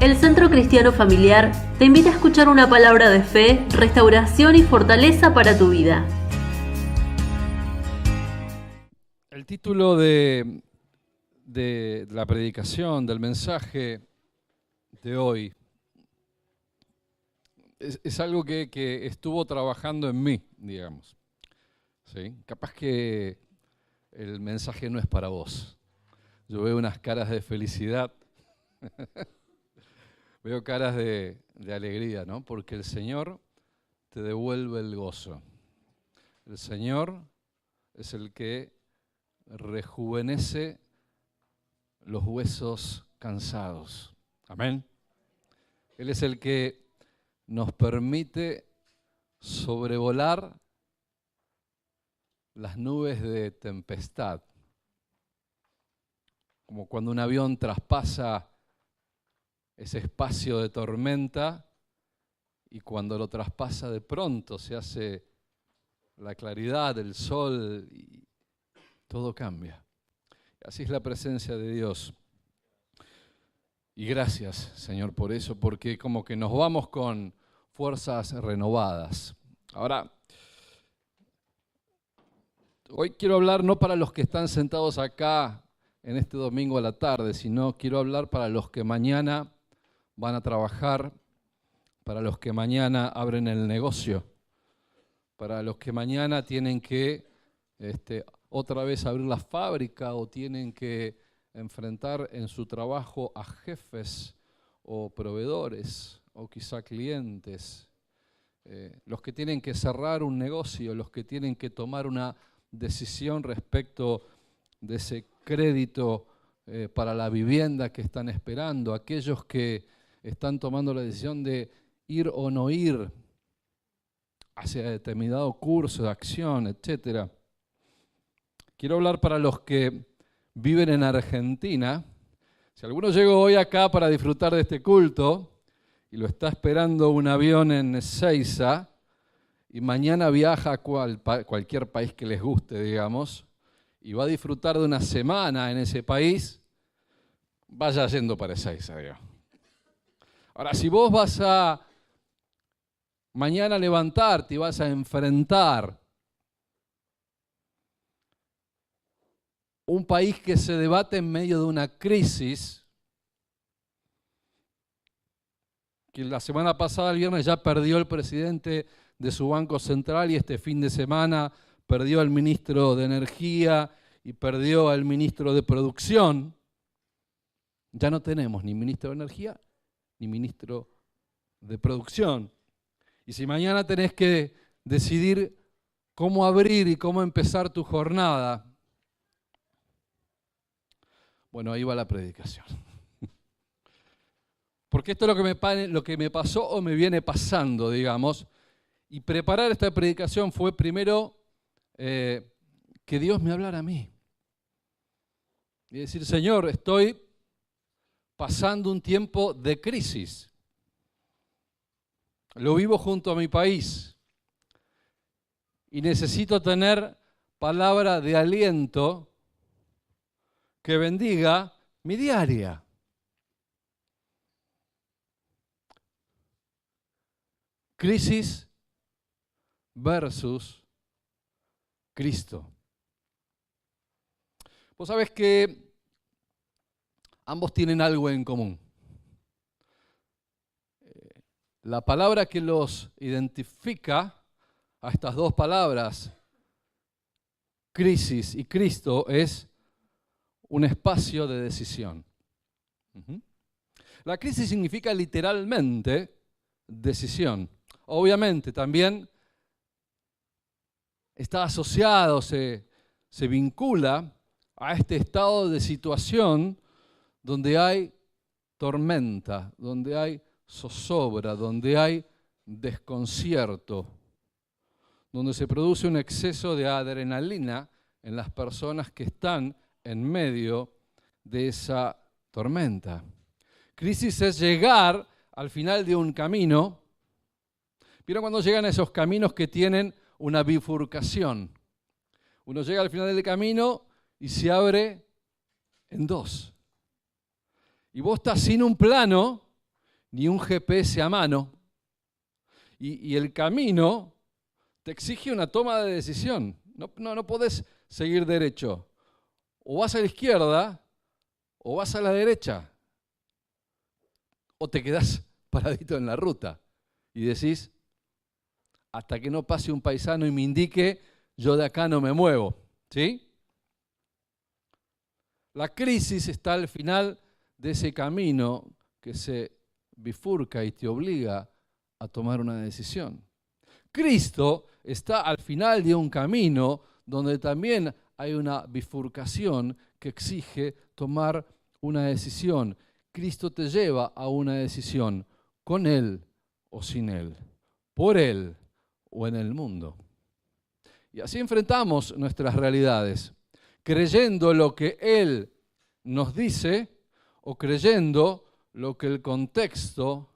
El Centro Cristiano Familiar te invita a escuchar una palabra de fe, restauración y fortaleza para tu vida. El título de la predicación, del mensaje de hoy, es algo que estuvo trabajando en mí, digamos. ¿Sí? Capaz que el mensaje no es para vos. Yo veo unas caras de felicidad, veo caras de alegría, ¿no? Porque el Señor te devuelve el gozo. El Señor es el que rejuvenece los huesos cansados. Amén. Él es el que nos permite sobrevolar las nubes de tempestad. Como cuando un avión traspasa ese espacio de tormenta y cuando lo traspasa de pronto se hace la claridad del sol y todo cambia. Así es la presencia de Dios. Y gracias, Señor, por eso, porque como que nos vamos con fuerzas renovadas. Ahora, hoy quiero hablar no para los que están sentados acá en este domingo a la tarde, sino quiero hablar para los que mañana van a trabajar, para los que mañana abren el negocio, para los que mañana tienen que otra vez abrir la fábrica o tienen que enfrentar en su trabajo a jefes o proveedores o quizá clientes, los que tienen que cerrar un negocio, los que tienen que tomar una decisión respecto de ese crédito para la vivienda que están esperando, aquellos que están tomando la decisión de ir o no ir hacia determinado curso de acción, etcétera. Quiero hablar para los que viven en Argentina. Si alguno llegó hoy acá para disfrutar de este culto y lo está esperando un avión en Ezeiza y mañana viaja a cualquier país que les guste, digamos, y va a disfrutar de una semana en ese país, vaya yendo para Ezeiza, digamos. Ahora, si vos vas a mañana levantarte y vas a enfrentar un país que se debate en medio de una crisis, que la semana pasada, el viernes, ya perdió el presidente de su Banco Central y este fin de semana perdió al ministro de Energía y perdió al ministro de Producción. Ya no tenemos ni ministro de Energía ni ministro de Producción. Y si mañana tenés que decidir cómo abrir y cómo empezar tu jornada, bueno, ahí va la predicación. Porque esto es lo que me pasó o me viene pasando, digamos. Y preparar esta predicación fue primero que Dios me hablara a mí. Y decir, Señor, estoy pasando un tiempo de crisis. Lo vivo junto a mi país. Y necesito tener palabra de aliento que bendiga mi diaria. Crisis versus Cristo. Vos sabés que ambos tienen algo en común. La palabra que los identifica a estas dos palabras, crisis y Cristo, es un espacio de decisión. La crisis significa literalmente decisión. Obviamente también está asociado, se vincula a este estado de situación donde hay tormenta, donde hay zozobra, donde hay desconcierto, donde se produce un exceso de adrenalina en las personas que están en medio de esa tormenta. Crisis es llegar al final de un camino. ¿Vieron cuando llegan a esos caminos que tienen una bifurcación? Uno llega al final del camino y se abre en dos. Y vos estás sin un plano ni un GPS a mano. Y el camino te exige una toma de decisión. No podés seguir derecho. O vas a la izquierda o vas a la derecha. O te quedás paradito en la ruta y decís, hasta que no pase un paisano y me indique, yo de acá no me muevo. ¿Sí? La crisis está al final de ese camino que se bifurca y te obliga a tomar una decisión. Cristo está al final de un camino donde también hay una bifurcación que exige tomar una decisión. Cristo te lleva a una decisión, con Él o sin Él, por Él o en el mundo. Y así enfrentamos nuestras realidades, creyendo lo que Él nos dice o creyendo lo que el contexto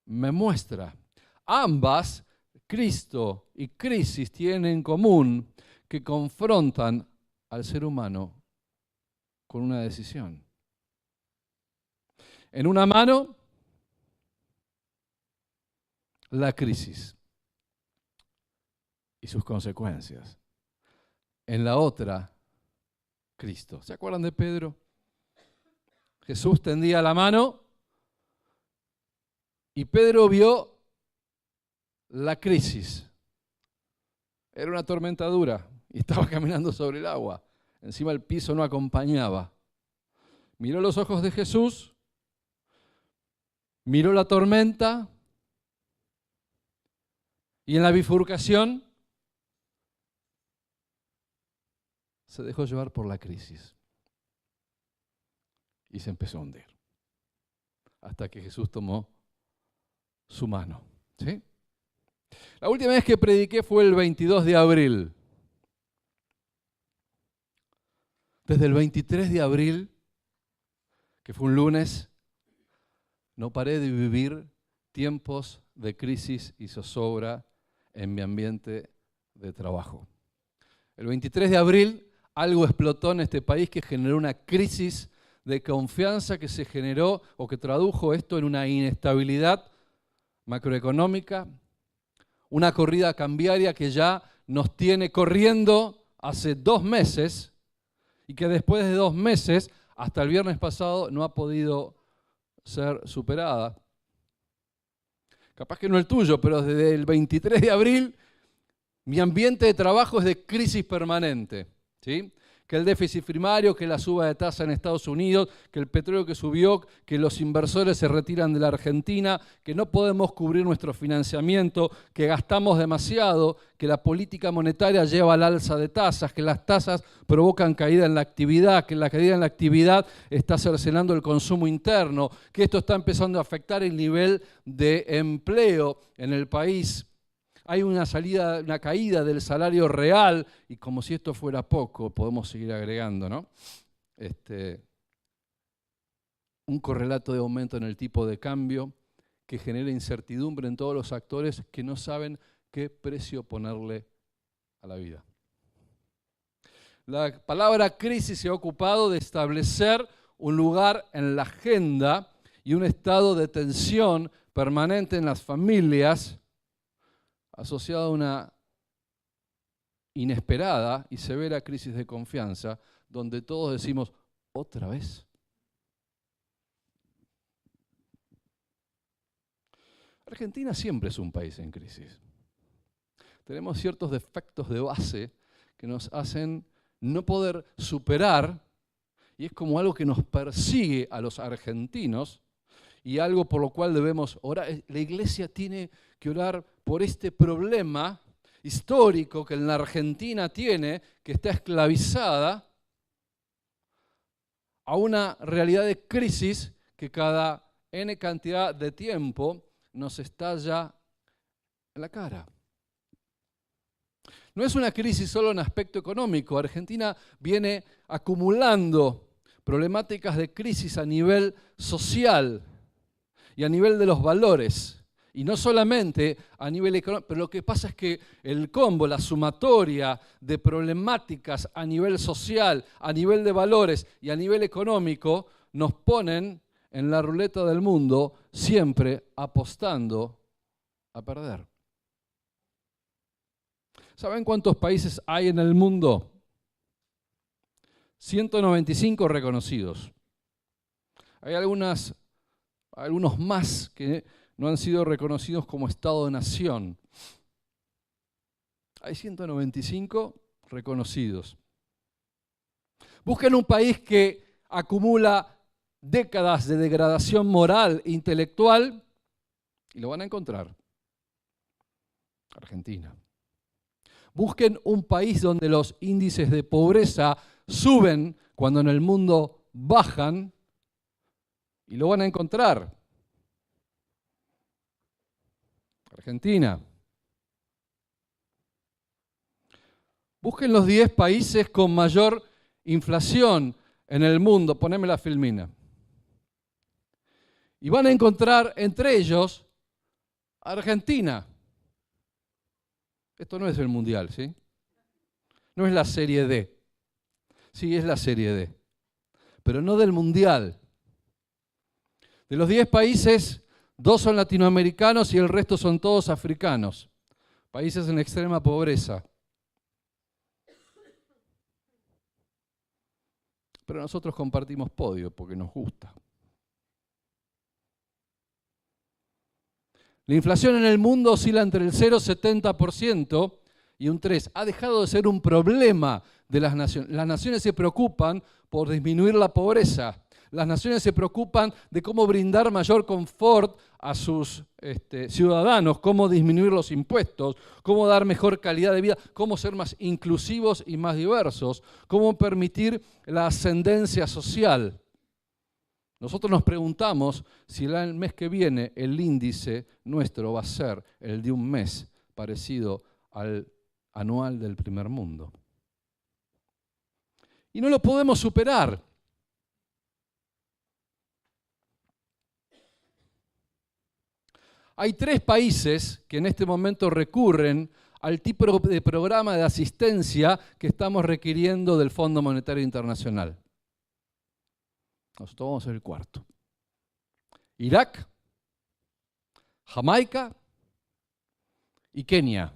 me muestra. Ambas, Cristo y crisis, tienen en común que confrontan al ser humano con una decisión. En una mano, la crisis y sus consecuencias. En la otra, Cristo. ¿Se acuerdan de Pedro? Jesús tendía la mano y Pedro vio la crisis. Era una tormenta dura y estaba caminando sobre el agua. Encima el piso no acompañaba. Miró los ojos de Jesús, miró la tormenta y en la bifurcación se dejó llevar por la crisis y se empezó a hundir hasta que Jesús tomó su mano. ¿Sí? La última vez que prediqué fue el 22 de abril. Desde el 23 de abril, que fue un lunes, no paré de vivir tiempos de crisis y zozobra en mi ambiente de trabajo. El 23 de abril algo explotó en este país que generó una crisis de confianza que se generó o que tradujo esto en una inestabilidad macroeconómica, una corrida cambiaria que ya nos tiene corriendo hace 2 meses y que después de 2 meses, hasta el viernes pasado, no ha podido ser superada. Capaz que no el tuyo, pero desde el 23 de abril mi ambiente de trabajo es de crisis permanente. ¿Sí? Que el déficit primario, que la suba de tasa en Estados Unidos, que el petróleo que subió, que los inversores se retiran de la Argentina, que no podemos cubrir nuestro financiamiento, que gastamos demasiado, que la política monetaria lleva al alza de tasas, que las tasas provocan caída en la actividad, que la caída en la actividad está cercenando el consumo interno, que esto está empezando a afectar el nivel de empleo en el país. Hay una caída del salario real, y como si esto fuera poco, podemos seguir agregando, ¿no? Un correlato de aumento en el tipo de cambio que genera incertidumbre en todos los actores que no saben qué precio ponerle a la vida. La palabra crisis se ha ocupado de establecer un lugar en la agenda y un estado de tensión permanente en las familias, asociado a una inesperada y severa crisis de confianza, donde todos decimos, ¿otra vez? Argentina siempre es un país en crisis. Tenemos ciertos defectos de base que nos hacen no poder superar, y es como algo que nos persigue a los argentinos, y algo por lo cual debemos orar. La iglesia tiene que orar por este problema histórico que en la Argentina tiene, que está esclavizada a una realidad de crisis que cada N cantidad de tiempo nos estalla en la cara. No es una crisis solo en aspecto económico. Argentina viene acumulando problemáticas de crisis a nivel social y a nivel de los valores. Y no solamente a nivel económico, pero lo que pasa es que el combo, la sumatoria de problemáticas a nivel social, a nivel de valores y a nivel económico, nos ponen en la ruleta del mundo, siempre apostando a perder. ¿Saben cuántos países hay en el mundo? 195 reconocidos. Hay algunos más que no han sido reconocidos como Estado de Nación. Hay 195 reconocidos. Busquen un país que acumula décadas de degradación moral e intelectual y lo van a encontrar. Argentina. Busquen un país donde los índices de pobreza suben cuando en el mundo bajan y lo van a encontrar. Argentina. Busquen los 10 países con mayor inflación en el mundo. Poneme la filmina. Y van a encontrar entre ellos Argentina. Esto no es el Mundial, ¿sí? No es la Serie D. Sí, es la Serie D. Pero no del Mundial. De los 10 países, 2 son latinoamericanos y el resto son todos africanos. Países en extrema pobreza. Pero nosotros compartimos podio porque nos gusta. La inflación en el mundo oscila entre el 0,70% y un 3%. Ha dejado de ser un problema de las naciones. Las naciones se preocupan por disminuir la pobreza. Las naciones se preocupan de cómo brindar mayor confort a sus ciudadanos, cómo disminuir los impuestos, cómo dar mejor calidad de vida, cómo ser más inclusivos y más diversos, cómo permitir la ascendencia social. Nosotros nos preguntamos si el mes que viene el índice nuestro va a ser el de un mes parecido al anual del primer mundo. Y no lo podemos superar. Hay 3 países que en este momento recurren al tipo de programa de asistencia que estamos requiriendo del Fondo Monetario Internacional. Nosotros vamos a ser el cuarto. Irak, Jamaica y Kenia.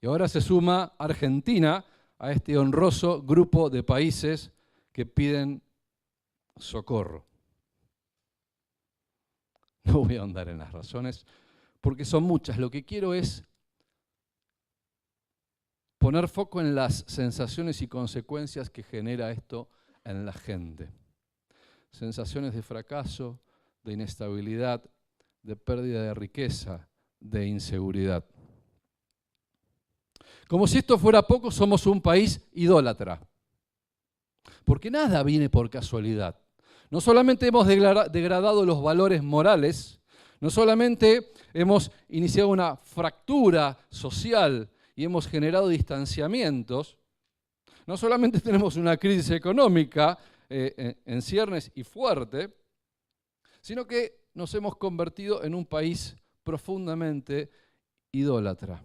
Y ahora se suma Argentina a este honroso grupo de países que piden socorro. No voy a ahondar en las razones, porque son muchas. Lo que quiero es poner foco en las sensaciones y consecuencias que genera esto en la gente. Sensaciones de fracaso, de inestabilidad, de pérdida de riqueza, de inseguridad. Como si esto fuera poco, somos un país idólatra. Porque nada viene por casualidad. No solamente hemos degradado los valores morales, no solamente hemos iniciado una fractura social y hemos generado distanciamientos, no solamente tenemos una crisis económica en ciernes y fuerte, sino que nos hemos convertido en un país profundamente idólatra.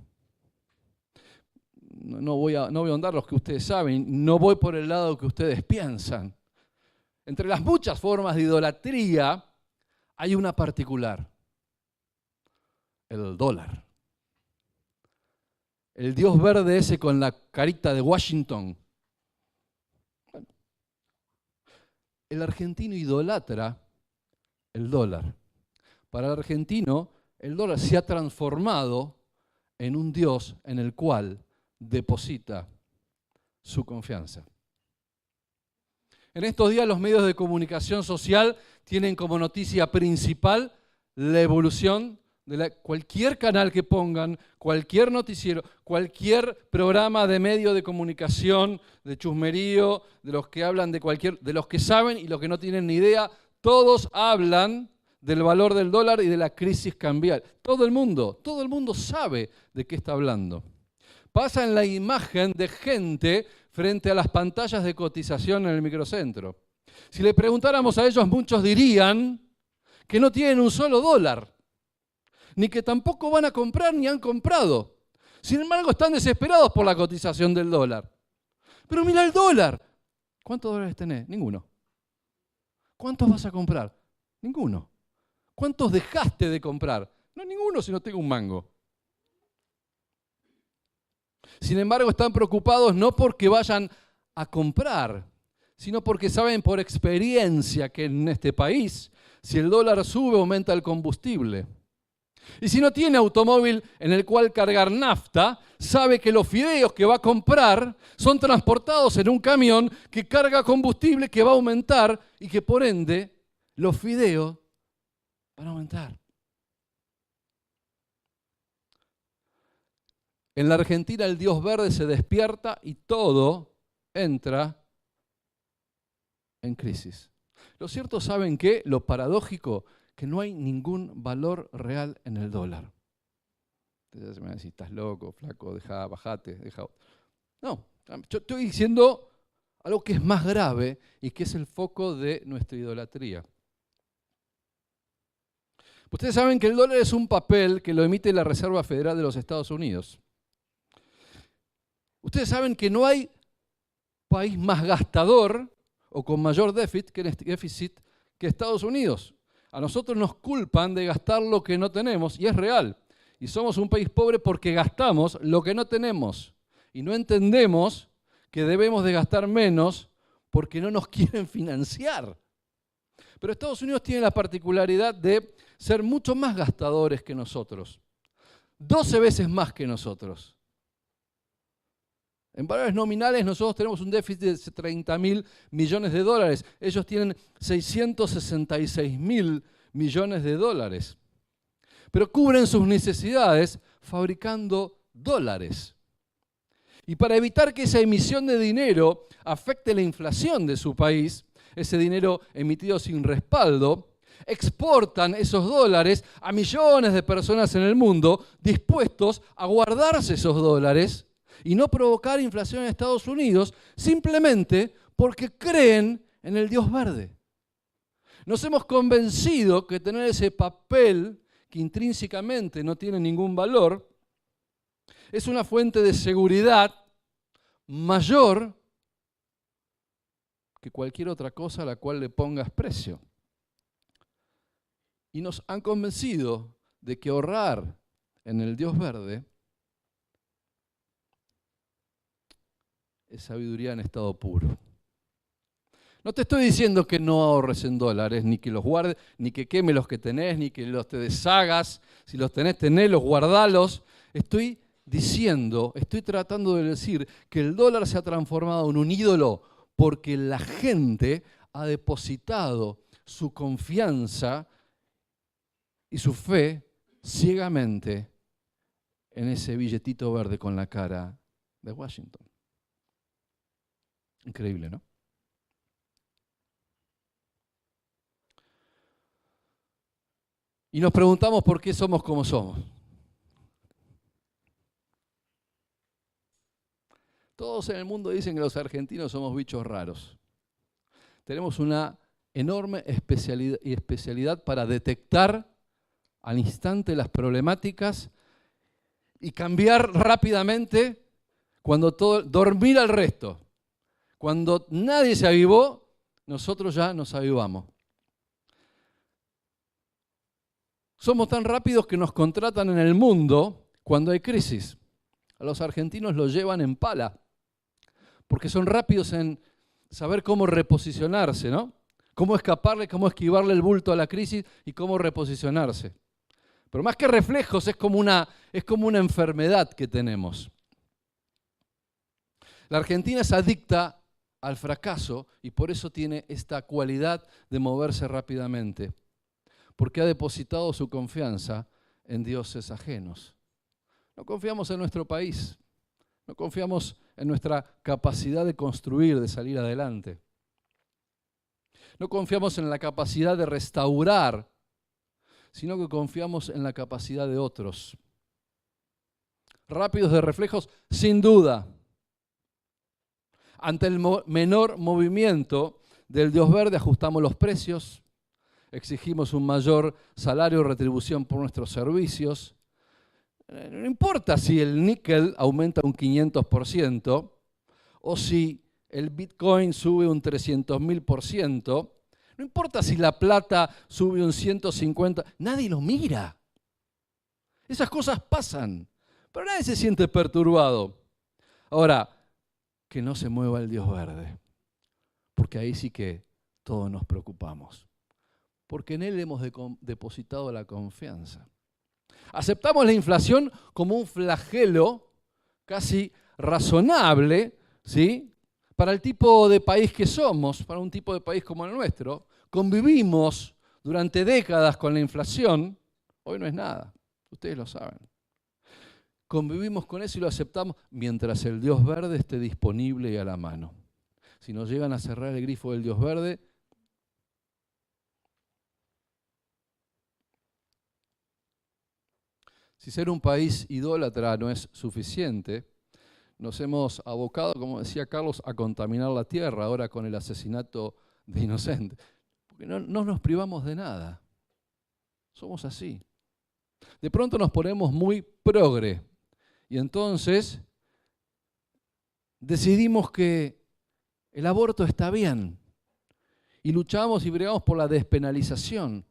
No voy a ahondar los que ustedes saben, no voy por el lado que ustedes piensan. Entre las muchas formas de idolatría hay una particular, el dólar. El dios verde ese con la carita de Washington. El argentino idolatra el dólar. Para el argentino, el dólar se ha transformado en un dios en el cual deposita su confianza. En estos días los medios de comunicación social tienen como noticia principal la evolución de cualquier canal que pongan, cualquier noticiero, cualquier programa de medio de comunicación, de chusmerío, de los que hablan de los que saben y los que no tienen ni idea, todos hablan del valor del dólar y de la crisis cambiaria. Todo el mundo sabe de qué está hablando. Pasan la imagen de gente frente a las pantallas de cotización en el microcentro. Si le preguntáramos a ellos, muchos dirían que no tienen un solo dólar, ni que tampoco van a comprar ni han comprado. Sin embargo, están desesperados por la cotización del dólar. Pero mira el dólar. ¿Cuántos dólares tenés? Ninguno. ¿Cuántos vas a comprar? Ninguno. ¿Cuántos dejaste de comprar? No ninguno si no tengo un mango. Sin embargo, están preocupados no porque vayan a comprar, sino porque saben por experiencia que en este país, si el dólar sube, aumenta el combustible. Y si no tiene automóvil en el cual cargar nafta, sabe que los fideos que va a comprar son transportados en un camión que carga combustible que va a aumentar y que por ende los fideos van a aumentar. En la Argentina el Dios verde se despierta y todo entra en crisis. Lo cierto, ¿saben qué? Lo paradójico, que no hay ningún valor real en el dólar. Entonces me van a decir, estás loco, flaco, bajate. No, yo estoy diciendo algo que es más grave y que es el foco de nuestra idolatría. Ustedes saben que el dólar es un papel que lo emite la Reserva Federal de los Estados Unidos. Ustedes saben que no hay país más gastador o con mayor déficit que Estados Unidos. A nosotros nos culpan de gastar lo que no tenemos y es real. Y somos un país pobre porque gastamos lo que no tenemos. Y no entendemos que debemos de gastar menos porque no nos quieren financiar. Pero Estados Unidos tiene la particularidad de ser mucho más gastadores que nosotros. 12 veces más que nosotros. En valores nominales nosotros tenemos un déficit de 30.000 millones de dólares. Ellos tienen 666.000 millones de dólares. Pero cubren sus necesidades fabricando dólares. Y para evitar que esa emisión de dinero afecte la inflación de su país, ese dinero emitido sin respaldo, exportan esos dólares a millones de personas en el mundo dispuestos a guardarse esos dólares y no provocar inflación en Estados Unidos simplemente porque creen en el Dios verde. Nos hemos convencido que tener ese papel que intrínsecamente no tiene ningún valor es una fuente de seguridad mayor que cualquier otra cosa a la cual le pongas precio. Y nos han convencido de que ahorrar en el Dios verde es sabiduría en estado puro. No te estoy diciendo que no ahorres en dólares, ni que los guardes, ni que queme los que tenés, ni que los te deshagas. Si los tenés, tenelos, guardalos. Estoy tratando de decir que el dólar se ha transformado en un ídolo porque la gente ha depositado su confianza y su fe ciegamente en ese billetito verde con la cara de Washington. Increíble, ¿no? Y nos preguntamos por qué somos como somos. Todos en el mundo dicen que los argentinos somos bichos raros. Tenemos una enorme especialidad para detectar al instante las problemáticas y cambiar rápidamente dormir al resto. Cuando nadie se avivó, nosotros ya nos avivamos. Somos tan rápidos que nos contratan en el mundo cuando hay crisis. A los argentinos los llevan en pala, porque son rápidos en saber cómo reposicionarse, ¿no? Cómo escaparle, cómo esquivarle el bulto a la crisis y cómo reposicionarse. Pero más que reflejos, es como una enfermedad que tenemos. La Argentina es adicta al fracaso y por eso tiene esta cualidad de moverse rápidamente, porque ha depositado su confianza en dioses ajenos. No confiamos en nuestro país, no confiamos en nuestra capacidad de construir, de salir adelante. No confiamos en la capacidad de restaurar, sino que confiamos en la capacidad de otros. Rápidos de reflejos, sin duda. Ante el menor movimiento del Dios verde ajustamos los precios, exigimos un mayor salario o retribución por nuestros servicios. No importa si el níquel aumenta un 500% o si el Bitcoin sube un 300.000%, No importa si la plata sube un 150, nadie lo mira. Esas cosas pasan, pero nadie se siente perturbado. Ahora, que no se mueva el Dios verde, porque ahí sí que todos nos preocupamos, porque en Él hemos depositado la confianza. Aceptamos la inflación como un flagelo casi razonable, ¿sí?, para el tipo de país que somos, para un tipo de país como el nuestro. Convivimos durante décadas con la inflación, hoy no es nada, ustedes lo saben. Convivimos con eso y lo aceptamos mientras el Dios verde esté disponible y a la mano. Si nos llegan a cerrar el grifo del Dios verde, si ser un país idólatra no es suficiente, nos hemos abocado, como decía Carlos, a contaminar la tierra ahora con el asesinato de inocentes. Porque no nos privamos de nada. Somos así. De pronto nos ponemos muy progre y entonces decidimos que el aborto está bien y luchamos y bregamos por la despenalización.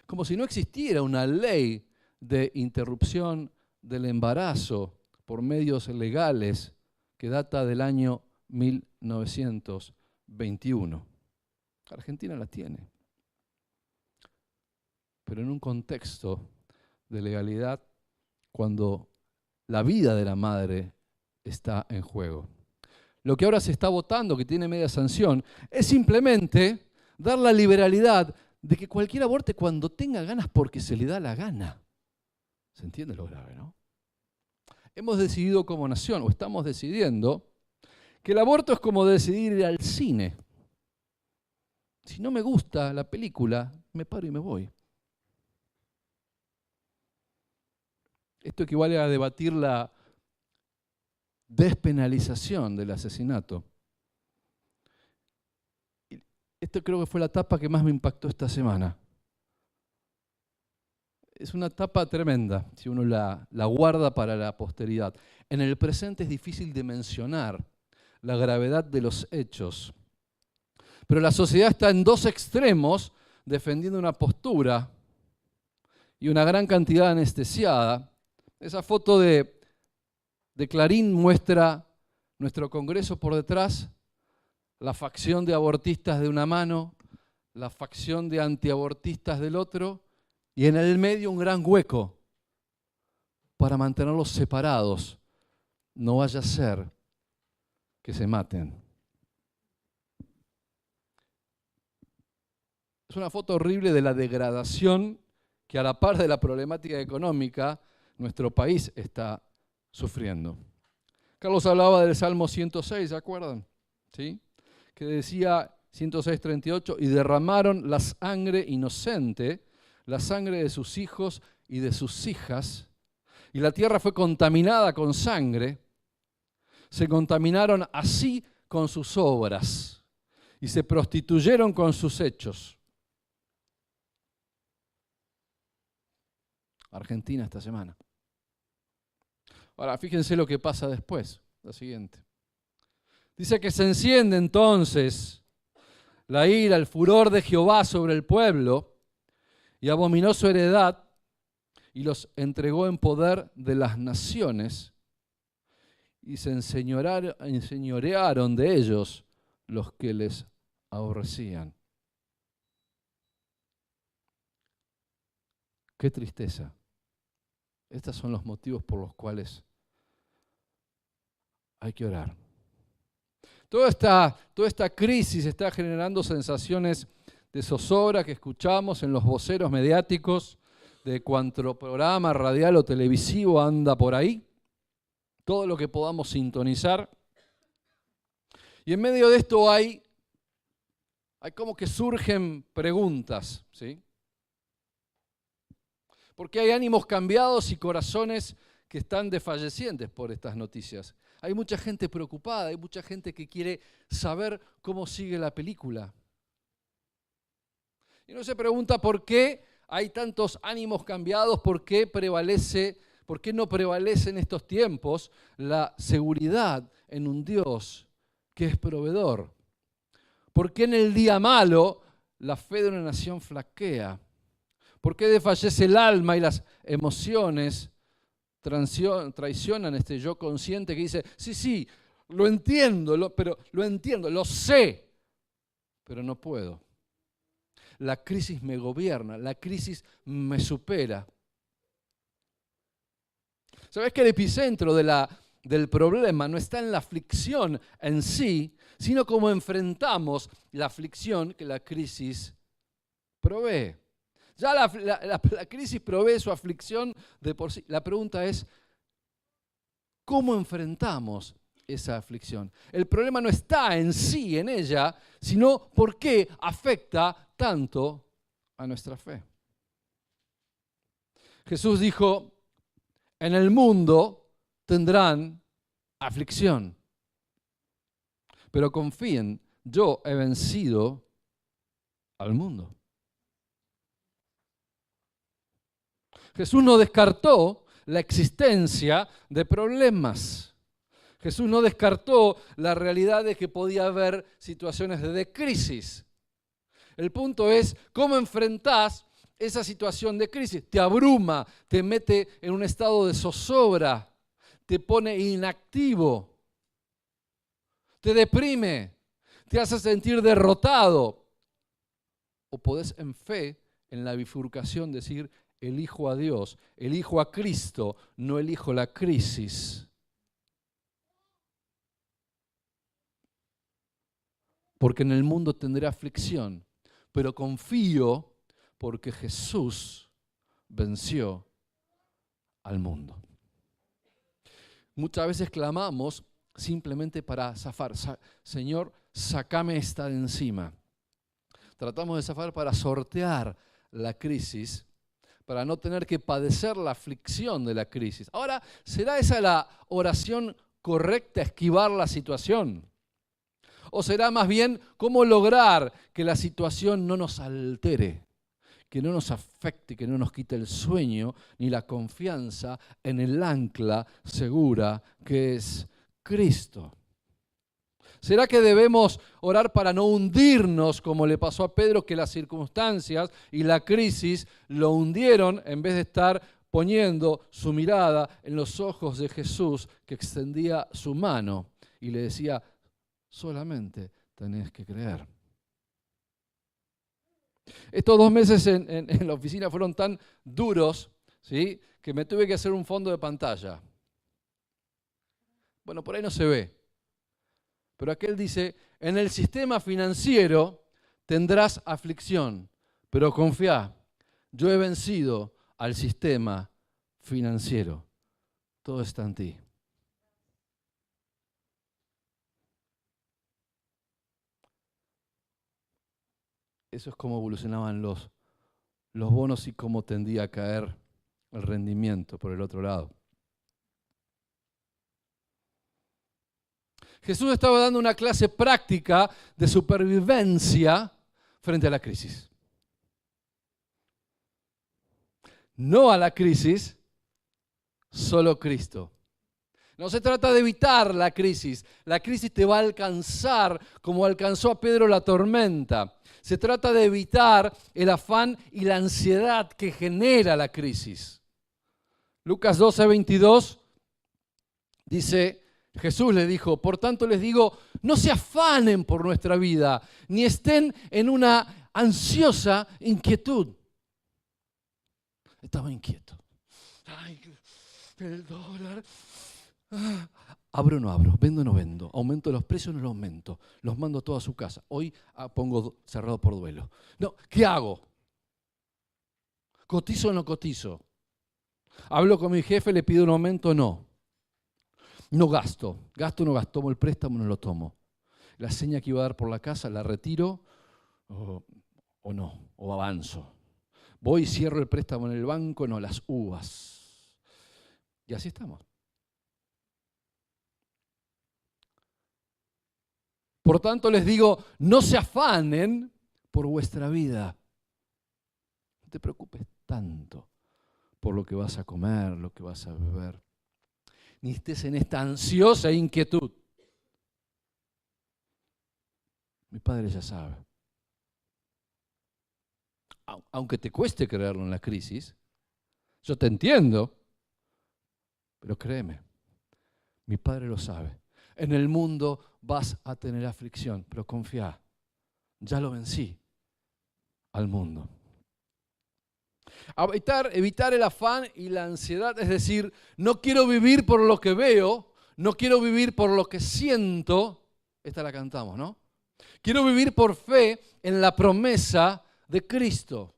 Como si no existiera una ley de interrupción del embarazo por medios legales que data del año 1921. Argentina la tiene, pero en un contexto de legalidad cuando la vida de la madre está en juego. Lo que ahora se está votando, que tiene media sanción, es simplemente dar la liberalidad de que cualquiera aborte cuando tenga ganas porque se le da la gana. ¿Se entiende lo grave, no? Hemos decidido como nación, o estamos decidiendo, que el aborto es como decidir ir al cine. Si no me gusta la película, me paro y me voy. Esto equivale a debatir la despenalización del asesinato. Esto creo que fue la etapa que más me impactó esta semana. Es una etapa tremenda, si uno la guarda para la posteridad. En el presente es difícil de mencionar la gravedad de los hechos. Pero la sociedad está en dos extremos, defendiendo una postura y una gran cantidad anestesiada. Esa foto de Clarín muestra nuestro Congreso por detrás, la facción de abortistas de una mano, la facción de antiabortistas del otro, y en el medio un gran hueco para mantenerlos separados. No vaya a ser que se maten. Es una foto horrible de la degradación que a la par de la problemática económica nuestro país está sufriendo. Carlos hablaba del Salmo 106, ¿se acuerdan? ¿Sí? Que decía 106:38, y derramaron la sangre inocente, la sangre de sus hijos y de sus hijas, y la tierra fue contaminada con sangre. Se contaminaron así con sus obras y se prostituyeron con sus hechos. Argentina esta semana. Ahora, fíjense lo que pasa después, lo siguiente. Dice que se enciende entonces la ira, el furor de Jehová sobre el pueblo, y abominó su heredad y los entregó en poder de las naciones, y se enseñorearon de ellos los que les aborrecían. Qué tristeza. Estos son los motivos por los cuales hay que orar. Toda esta crisis está generando sensaciones de zozobra que escuchamos en los voceros mediáticos de cuanto programa radial o televisivo anda por ahí, todo lo que podamos sintonizar. Y en medio de esto hay como que surgen preguntas, ¿sí? Porque hay ánimos cambiados y corazones que están desfallecientes por estas noticias. Hay mucha gente preocupada, hay mucha gente que quiere saber cómo sigue la película. Y uno se pregunta por qué hay tantos ánimos cambiados, por qué no prevalece en estos tiempos la seguridad en un Dios que es proveedor. ¿Por qué en el día malo la fe de una nación flaquea? ¿Por qué desfallece el alma y las emociones traicionan este yo consciente que dice, sí, lo entiendo, lo sé, pero no puedo? La crisis me gobierna, la crisis me supera. ¿Sabes que el epicentro del problema no está en la aflicción en sí, sino cómo enfrentamos la aflicción que la crisis provee? Ya la crisis provee su aflicción de por sí. La pregunta es, ¿cómo enfrentamos esa aflicción? El problema no está en sí, en ella, sino por qué afecta tanto a nuestra fe. Jesús dijo, en el mundo tendrán aflicción, pero confíen, yo he vencido al mundo. Jesús no descartó la existencia de problemas. Jesús no descartó la realidad de que podía haber situaciones de crisis. El punto es cómo enfrentás esa situación de crisis. Te abruma, te mete en un estado de zozobra, te pone inactivo, te deprime, te hace sentir derrotado. O podés en fe, en la bifurcación, decir, elijo a Dios, elijo a Cristo, no elijo la crisis. Porque en el mundo tendré aflicción, pero confío porque Jesús venció al mundo. Muchas veces clamamos simplemente para zafar. Señor, sácame esta de encima. Tratamos de zafar para sortear la crisis, para no tener que padecer la aflicción de la crisis. Ahora, ¿será esa la oración correcta, esquivar la situación? ¿O será más bien cómo lograr que la situación no nos altere, que no nos afecte, que no nos quite el sueño ni la confianza en el ancla segura que es Cristo? ¿Será que debemos orar para no hundirnos como le pasó a Pedro, que las circunstancias y la crisis lo hundieron en vez de estar poniendo su mirada en los ojos de Jesús, que extendía su mano y le decía, solamente tenés que creer? Estos 2 meses en la oficina fueron tan duros, ¿sí?, que me tuve que hacer un fondo de pantalla. Bueno, por ahí no se ve. Pero aquel dice, en el sistema financiero tendrás aflicción, pero confía, yo he vencido al sistema financiero. Todo está en ti. Eso es cómo evolucionaban los bonos y cómo tendía a caer el rendimiento por el otro lado. Jesús estaba dando una clase práctica de supervivencia frente a la crisis. No a la crisis, solo Cristo. No se trata de evitar la crisis te va a alcanzar como alcanzó a Pedro la tormenta. Se trata de evitar el afán y la ansiedad que genera la crisis. Lucas 12:22 dice, Jesús le dijo, por tanto les digo, no se afanen por nuestra vida, ni estén en una ansiosa inquietud. Estaba inquieto. Ay, el dólar. ¿Abro o no abro? ¿Vendo o no vendo? ¿Aumento los precios o no los aumento? Los mando todos a su casa. Hoy pongo cerrado por duelo. No, ¿qué hago? ¿Cotizo o no cotizo? ¿Hablo con mi jefe, le pido un aumento o no? No gasto. ¿Gasto o no gasto? ¿Tomo el préstamo o no lo tomo? ¿La seña que iba a dar por la casa la retiro o no? ¿O avanzo? ¿Voy y cierro el préstamo en el banco? No, las uvas. Y así estamos. Por tanto les digo, no se afanen por vuestra vida. No te preocupes tanto por lo que vas a comer, lo que vas a beber. Ni estés en esta ansiosa inquietud. Mi Padre ya sabe. Aunque te cueste creerlo en la crisis, yo te entiendo, pero créeme, mi Padre lo sabe. En el mundo vas a tener aflicción, pero confía, ya lo vencí al mundo. Evitar el afán y la ansiedad, es decir, no quiero vivir por lo que veo, no quiero vivir por lo que siento. Esta la cantamos, ¿no? Quiero vivir por fe en la promesa de Cristo.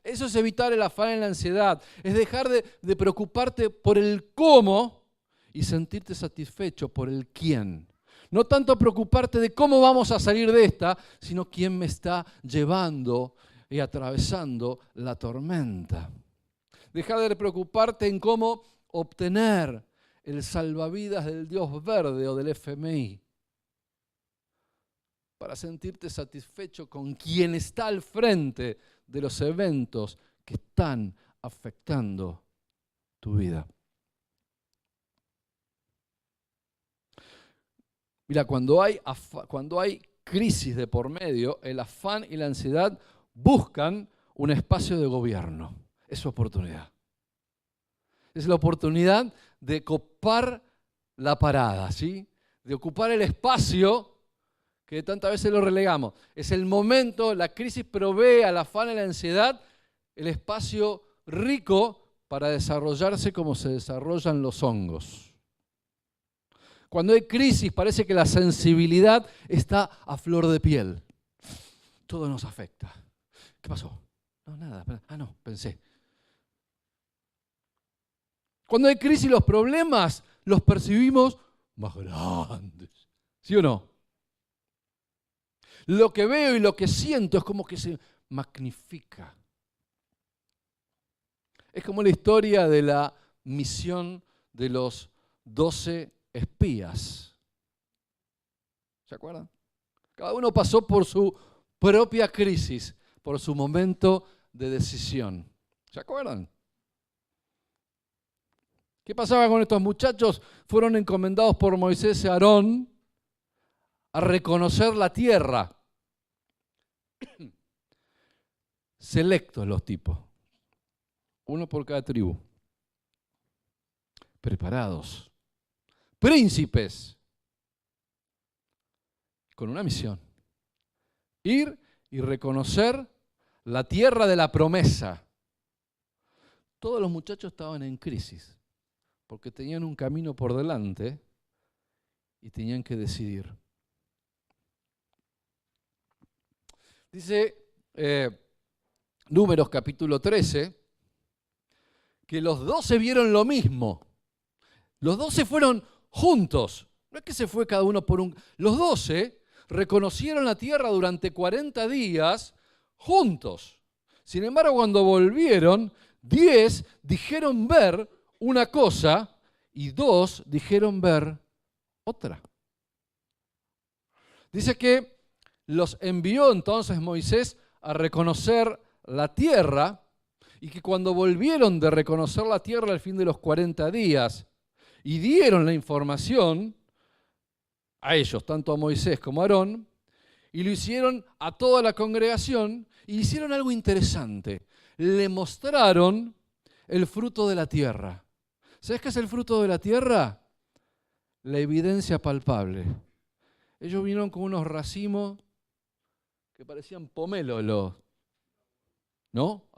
Eso es evitar el afán y la ansiedad, es dejar de preocuparte por el cómo y sentirte satisfecho por el quién. No tanto preocuparte de cómo vamos a salir de esta, sino quién me está llevando y atravesando la tormenta. Deja de preocuparte en cómo obtener el salvavidas del Dios verde o del FMI para sentirte satisfecho con quien está al frente de los eventos que están afectando tu vida. Mira, cuando hay crisis de por medio, el afán y la ansiedad buscan un espacio de gobierno. Es su oportunidad. Es la oportunidad de copar la parada, ¿sí? De ocupar el espacio que tantas veces lo relegamos. Es el momento, la crisis provee al afán y la ansiedad el espacio rico para desarrollarse como se desarrollan los hongos. Cuando hay crisis parece que la sensibilidad está a flor de piel. Todo nos afecta. ¿Qué pasó? No, nada. No, pensé. Cuando hay crisis los problemas los percibimos más grandes. ¿Sí o no? Lo que veo y lo que siento es como que se magnifica. Es como la historia de la misión de los 12 espías. ¿Se acuerdan? Cada uno pasó por su propia crisis, por su momento de decisión. ¿Se acuerdan? ¿Qué pasaba con estos muchachos? Fueron encomendados por Moisés y Aarón a reconocer la tierra. Selectos los tipos, uno por cada tribu. Preparados. Príncipes. Con una misión. Ir y reconocer la tierra de la promesa. Todos los muchachos estaban en crisis, porque tenían un camino por delante y tenían que decidir. Dice Números capítulo 13, que los 12 vieron lo mismo. Los 12 fueron juntos. No es que se fue cada uno por un... Los 12 reconocieron la tierra durante 40 días juntos. Sin embargo, cuando volvieron, 10 dijeron ver una cosa y 2 dijeron ver otra. Dice que los envió entonces Moisés a reconocer la tierra y que cuando volvieron de reconocer la tierra al fin de los 40 días y dieron la información a ellos, tanto a Moisés como a Aarón, y lo hicieron a toda la congregación y hicieron algo interesante. Le mostraron el fruto de la tierra. ¿Sabes qué es el fruto de la tierra? La evidencia palpable. Ellos vinieron con unos racimos que parecían pomelos, ¿no?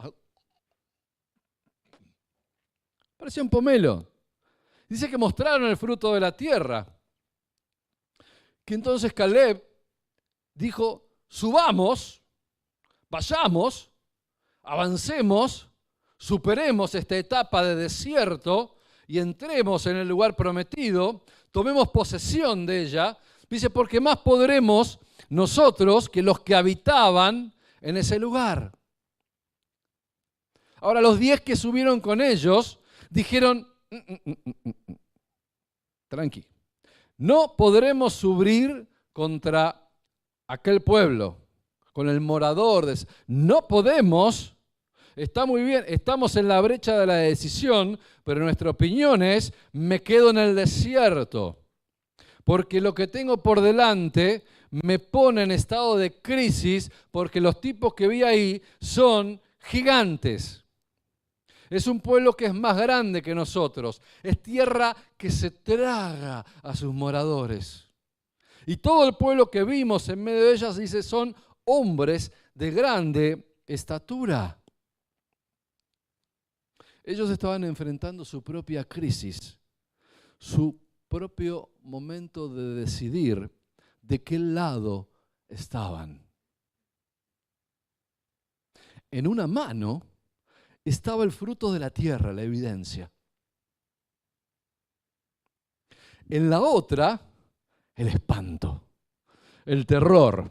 Parecían pomelos. Dice que mostraron el fruto de la tierra. Que entonces Caleb dijo, subamos, vayamos, avancemos, superemos esta etapa de desierto y entremos en el lugar prometido, tomemos posesión de ella. Dice, porque más podremos nosotros que los que habitaban en ese lugar. Ahora los 10 que subieron con ellos dijeron, tranqui, no podremos subir contra aquel pueblo, con el morador. No podemos, está muy bien, estamos en la brecha de la decisión, pero nuestra opinión es, me quedo en el desierto, porque lo que tengo por delante me pone en estado de crisis porque los tipos que vi ahí son gigantes. Es un pueblo que es más grande que nosotros. Es tierra que se traga a sus moradores. Y todo el pueblo que vimos en medio de ellas, dice, son hombres de grande estatura. Ellos estaban enfrentando su propia crisis, su propio momento de decidir de qué lado estaban. En una mano estaba el fruto de la tierra, la evidencia. En la otra, el espanto, el terror,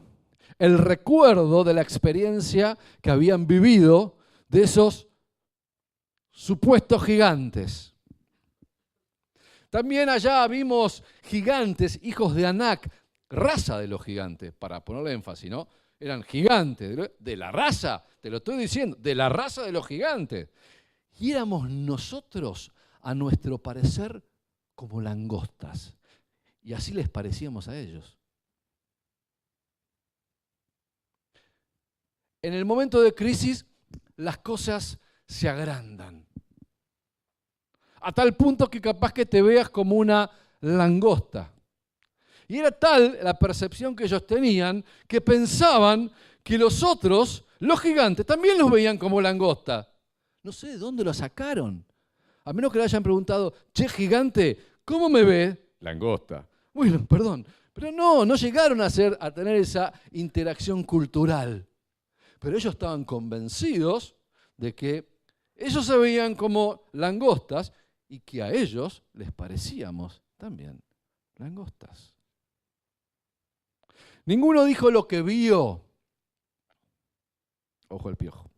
el recuerdo de la experiencia que habían vivido de esos supuestos gigantes. También allá vimos gigantes, hijos de Anac, raza de los gigantes, para ponerle énfasis, ¿no? Eran gigantes, de la raza, te lo estoy diciendo, de la raza de los gigantes. Y éramos nosotros, a nuestro parecer, como langostas. Y así les parecíamos a ellos. En el momento de crisis, las cosas se agrandan. A tal punto que capaz que te veas como una langosta. Y era tal la percepción que ellos tenían que pensaban que los otros, los gigantes, también los veían como langosta. No sé de dónde lo sacaron. A menos que le hayan preguntado, che, gigante, ¿cómo me ve? Langosta. Bueno, perdón. Pero no llegaron a tener esa interacción cultural. Pero ellos estaban convencidos de que ellos se veían como langostas y que a ellos les parecíamos también langostas. Ninguno dijo lo que vio. Ojo al piojo.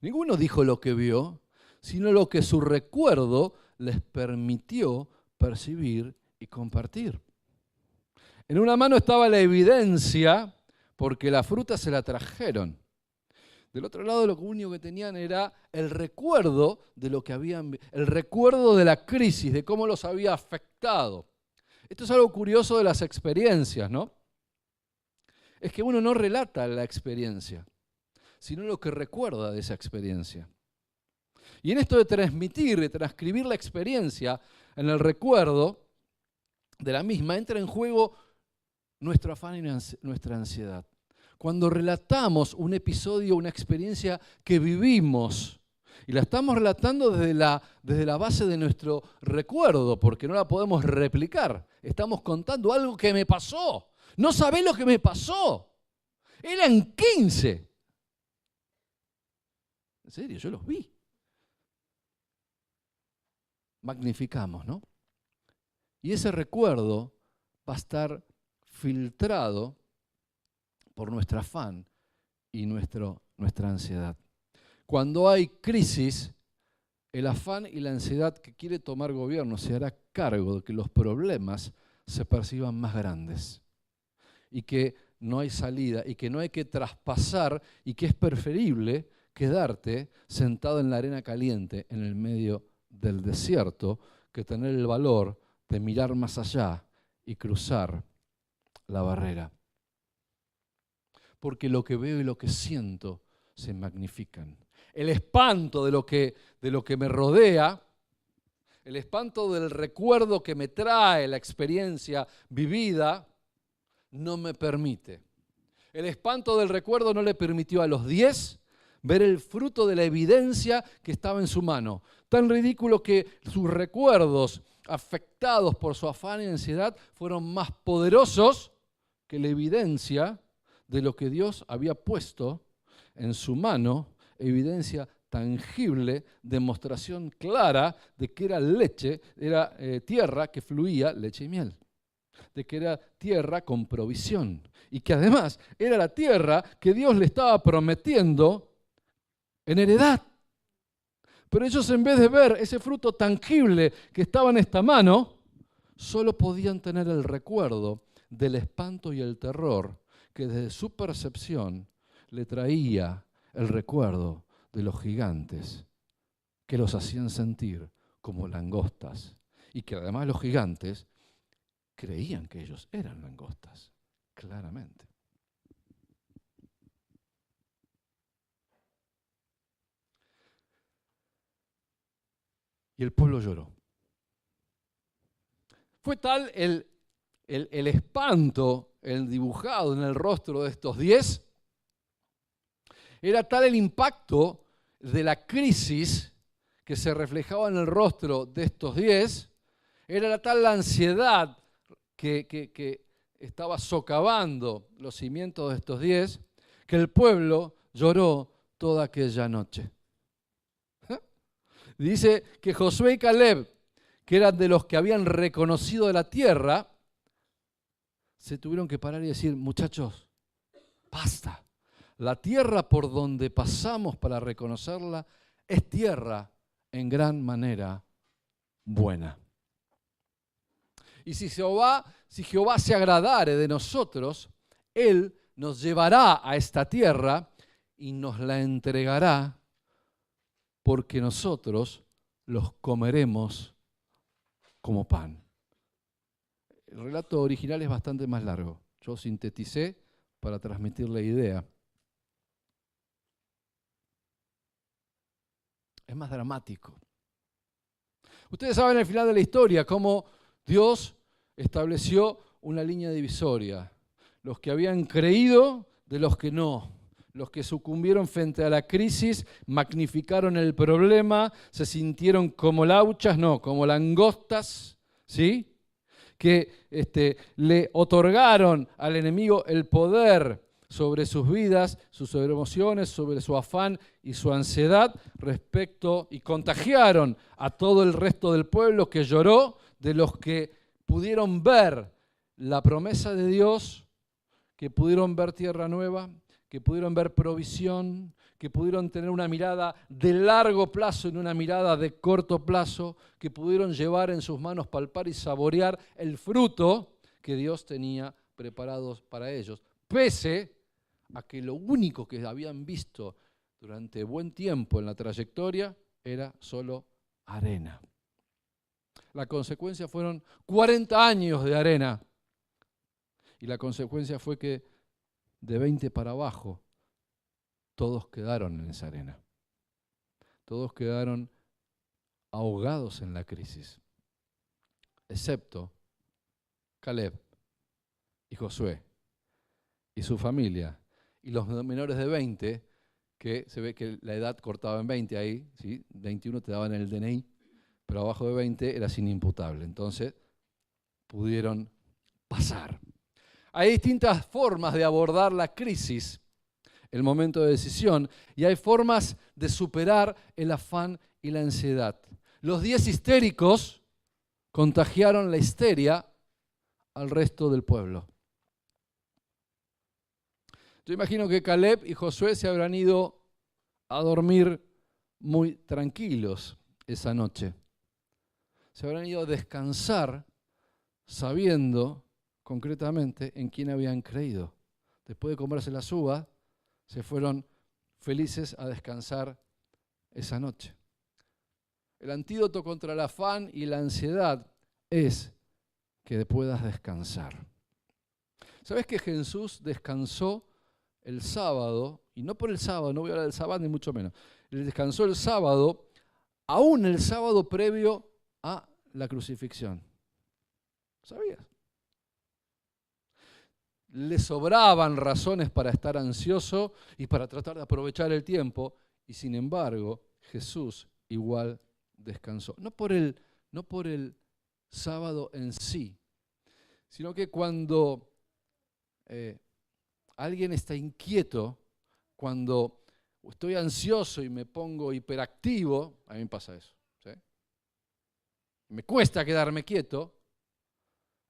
Ninguno dijo lo que vio, sino lo que su recuerdo les permitió percibir y compartir. En una mano estaba la evidencia, porque la fruta se la trajeron. Del otro lado lo único que tenían era el recuerdo de lo que habían, el recuerdo de la crisis, de cómo los había afectado. Esto es algo curioso de las experiencias, ¿no? Es que uno no relata la experiencia, sino lo que recuerda de esa experiencia. Y en esto de transmitir, de transcribir la experiencia en el recuerdo de la misma, entra en juego nuestro afán y nuestra ansiedad. Cuando relatamos un episodio, una experiencia que vivimos, y la estamos relatando desde la base de nuestro recuerdo, porque no la podemos replicar. Estamos contando algo que me pasó. No sabés lo que me pasó. Eran 15. En serio, yo los vi. Magnificamos, ¿no? Y ese recuerdo va a estar filtrado por nuestro afán y nuestra ansiedad. Cuando hay crisis, el afán y la ansiedad que quiere tomar gobierno se hará cargo de que los problemas se perciban más grandes y que no hay salida y que no hay que traspasar y que es preferible quedarte sentado en la arena caliente en el medio del desierto que tener el valor de mirar más allá y cruzar la barrera. Porque lo que veo y lo que siento se magnifican. El espanto de lo que me rodea, el espanto del recuerdo que me trae la experiencia vivida, no me permite. El espanto del recuerdo no le permitió a los 10 ver el fruto de la evidencia que estaba en su mano. Tan ridículo que sus recuerdos, afectados por su afán y ansiedad, fueron más poderosos que la evidencia de lo que Dios había puesto en su mano, evidencia tangible, demostración clara de que era leche, era tierra que fluía leche y miel, de que era tierra con provisión y que además era la tierra que Dios le estaba prometiendo en heredad. Pero ellos, en vez de ver ese fruto tangible que estaba en esta mano, solo podían tener el recuerdo del espanto y el terror que desde su percepción le traía el recuerdo de los gigantes que los hacían sentir como langostas y que además los gigantes creían que ellos eran langostas. claramente. Y el pueblo lloró. Fue tal el espanto, el dibujado en el rostro de estos 10, era tal el impacto de la crisis que se reflejaba en el rostro de estos 10, era tal la ansiedad que estaba socavando los cimientos de estos 10, que el pueblo lloró toda aquella noche. Dice que Josué y Caleb, que eran de los que habían reconocido la tierra, se tuvieron que parar y decir, muchachos, basta. La tierra por donde pasamos para reconocerla es tierra en gran manera buena. Y si Jehová se agradare de nosotros, Él nos llevará a esta tierra y nos la entregará, porque nosotros los comeremos como pan. El relato original es bastante más largo. Yo sinteticé para transmitir la idea. Es más dramático. Ustedes saben al final de la historia cómo Dios estableció una línea divisoria. Los que habían creído de los que no. Los que sucumbieron frente a la crisis, magnificaron el problema, se sintieron como lauchas, no, como langostas, ¿sí? Que le otorgaron al enemigo el poder sobre sus vidas, sus emociones, sobre su afán y su ansiedad respecto, y contagiaron a todo el resto del pueblo que lloró, de los que pudieron ver la promesa de Dios, que pudieron ver tierra nueva, que pudieron ver provisión, que pudieron tener una mirada de largo plazo y una mirada de corto plazo, que pudieron llevar en sus manos, palpar y saborear el fruto que Dios tenía preparados para ellos, pese a que lo único que habían visto durante buen tiempo en la trayectoria era solo arena. La consecuencia fueron 40 años de arena, y la consecuencia fue que de 20 para abajo todos quedaron en esa arena. Todos quedaron ahogados en la crisis, excepto Caleb y Josué y su familia, y los menores de 20, que se ve que la edad cortaba en 20 ahí, ¿sí? 21 te daban el DNI, pero abajo de 20 eras inimputable. Entonces pudieron pasar. Hay distintas formas de abordar la crisis, el momento de decisión, y hay formas de superar el afán y la ansiedad. Los 10 histéricos contagiaron la histeria al resto del pueblo. Yo imagino que Caleb y Josué se habrán ido a dormir muy tranquilos esa noche. Se habrán ido a descansar sabiendo concretamente en quién habían creído. Después de comerse las uvas, se fueron felices a descansar esa noche. El antídoto contra el afán y la ansiedad es que puedas descansar. ¿Sabes que Jesús descansó el sábado? Y no por el sábado, no voy a hablar del sábado ni mucho menos. Él descansó el sábado, aún el sábado previo a la crucifixión. ¿Sabías? Le sobraban razones para estar ansioso y para tratar de aprovechar el tiempo, y sin embargo Jesús igual descansó. No por el sábado en sí, sino que cuando alguien está inquieto, cuando estoy ansioso y me pongo hiperactivo, a mí me pasa eso, ¿sí? Me cuesta quedarme quieto,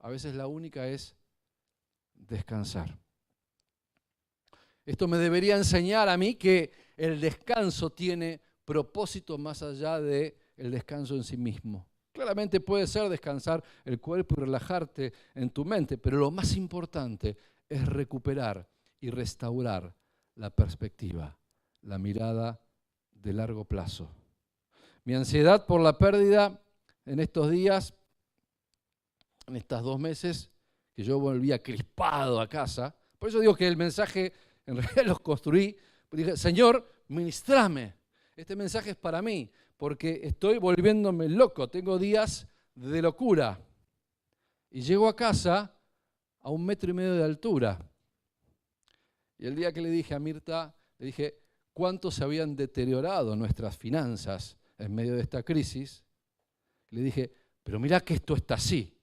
a veces la única es descansar. Esto me debería enseñar a mí que el descanso tiene propósito más allá del descanso en sí mismo. Claramente puede ser descansar el cuerpo y relajarte en tu mente, pero lo más importante es recuperar y restaurar la perspectiva, la mirada de largo plazo. Mi ansiedad por la pérdida en estos días, en estos 2 meses que yo volvía crispado a casa. Por eso digo que el mensaje, en realidad los construí. Dije, Señor, ministrame. Este mensaje es para mí, porque estoy volviéndome loco. Tengo días de locura. Y llego a casa a 1,5 metros de altura. Y el día que le dije a Mirta, le dije cuánto se habían deteriorado nuestras finanzas en medio de esta crisis. Le dije, pero mirá que esto está así.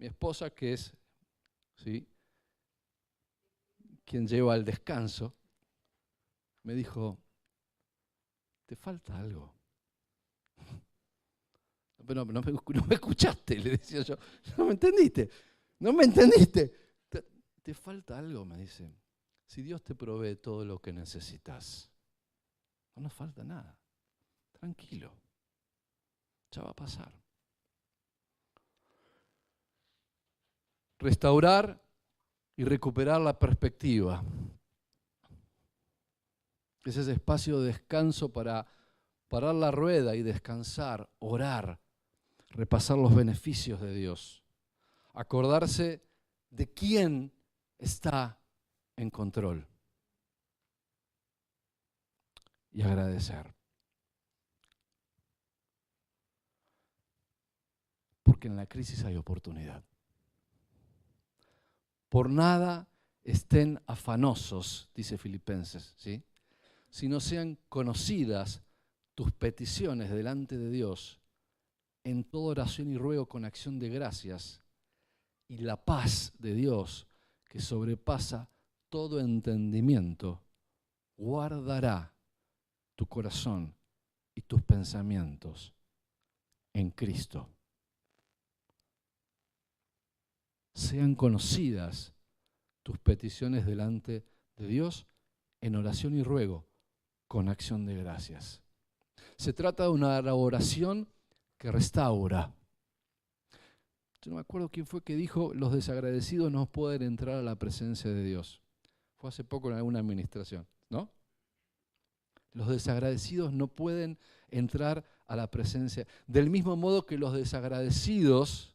Mi esposa, que es, ¿sí?, quien lleva al descanso, me dijo, te falta algo. Pero no me escuchaste, le decía yo. No me entendiste. Te falta algo, me dice. Si Dios te provee todo lo que necesitas, no nos falta nada. Tranquilo. Ya va a pasar. Restaurar y recuperar la perspectiva. Es ese espacio de descanso para parar la rueda y descansar, orar, repasar los beneficios de Dios, acordarse de quién está en control y agradecer. Porque en la crisis hay oportunidad. Por nada estén afanosos, dice Filipenses, ¿sí?, sino sean conocidas tus peticiones delante de Dios en toda oración y ruego con acción de gracias, y la paz de Dios, que sobrepasa todo entendimiento, guardará tu corazón y tus pensamientos en Cristo. Sean conocidas tus peticiones delante de Dios en oración y ruego con acción de gracias. Se trata de una oración que restaura. Yo no me acuerdo quién fue que dijo, los desagradecidos no pueden entrar a la presencia de Dios. Fue hace poco en alguna administración, ¿no? Los desagradecidos no pueden entrar a la presencia. Del mismo modo que los desagradecidos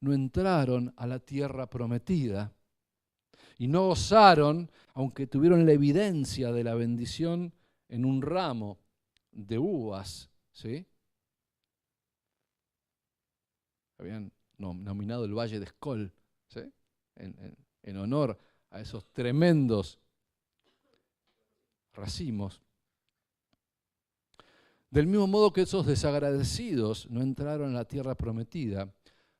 no entraron a la tierra prometida y no gozaron, aunque tuvieron la evidencia de la bendición en un ramo de uvas, ¿sí? Habían nominado el Valle de Escol, ¿sí?, en honor a esos tremendos racimos. Del mismo modo que esos desagradecidos no entraron a la tierra prometida,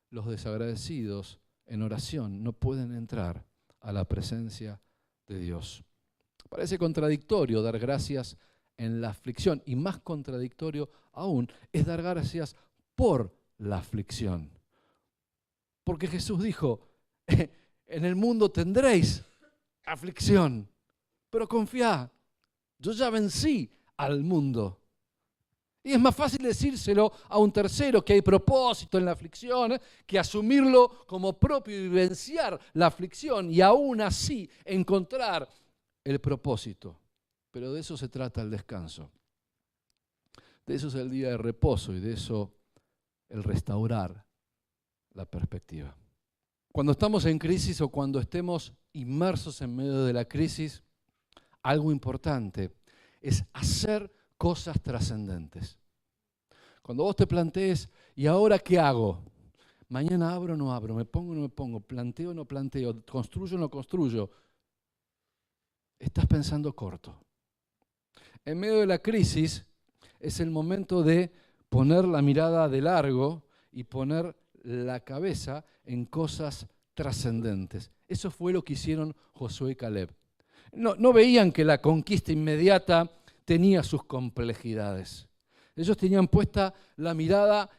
los desagradecidos en oración no pueden entrar a la presencia de Dios. Parece contradictorio dar gracias en la aflicción, y más contradictorio aún es dar gracias por la aflicción. Porque Jesús dijo, en el mundo tendréis aflicción, pero confiad, yo ya vencí al mundo. Y es más fácil decírselo a un tercero que hay propósito en la aflicción, que asumirlo como propio y vivenciar la aflicción y aún así encontrar el propósito. Pero de eso se trata el descanso. De eso es el día de reposo y de eso el restaurar la perspectiva. Cuando estamos en crisis o cuando estemos inmersos en medio de la crisis, algo importante es hacer cosas trascendentes. Cuando vos te plantees, ¿y ahora qué hago? Mañana abro o no abro, me pongo o no me pongo, planteo o no planteo, construyo o no construyo. Estás pensando corto. En medio de la crisis es el momento de poner la mirada de largo y poner la cabeza en cosas trascendentes. Eso fue lo que hicieron Josué y Caleb. No veían que la conquista inmediata tenía sus complejidades. Ellos tenían puesta la mirada